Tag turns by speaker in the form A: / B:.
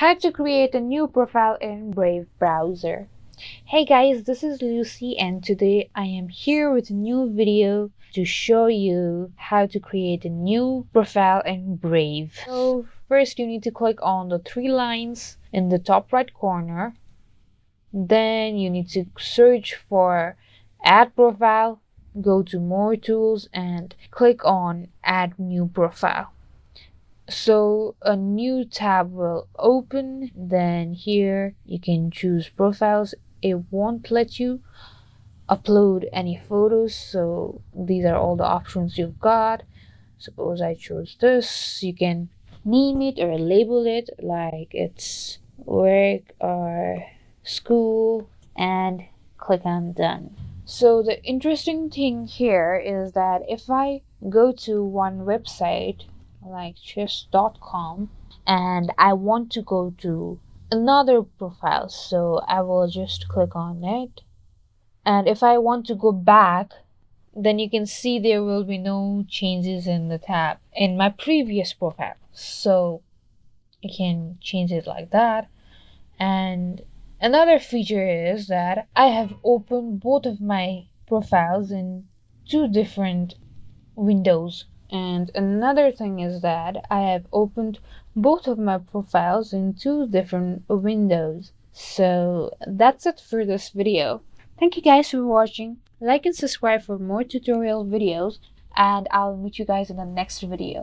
A: How to create a new profile in Brave browser. Hey guys, this is Lucy and today I am here with a new video to show you how to create a new profile in Brave. So first you need to click on the three lines in the top right corner. Then you need to search for Add Profile, go to More Tools and click on Add New Profile. So a new tab will open. Then here you can choose profiles. It won't let you upload any photos, so these are all the options you've got. Suppose I chose this, you can name it or label it like it's work or school and click on done. So the interesting thing here is that if I go to one website like chess.com and I want to go to another profile, so I will just click on it, and if I want to go back, then you can see there will be no changes in the tab in my previous profile, so you can change it like that. And another feature is that I have opened both of my profiles in two different windows. And another thing is that I have opened both of my profiles in two different windows. So that's it for this video. Thank you guys for watching. Like and subscribe for more tutorial videos, and I'll meet you guys in the next video.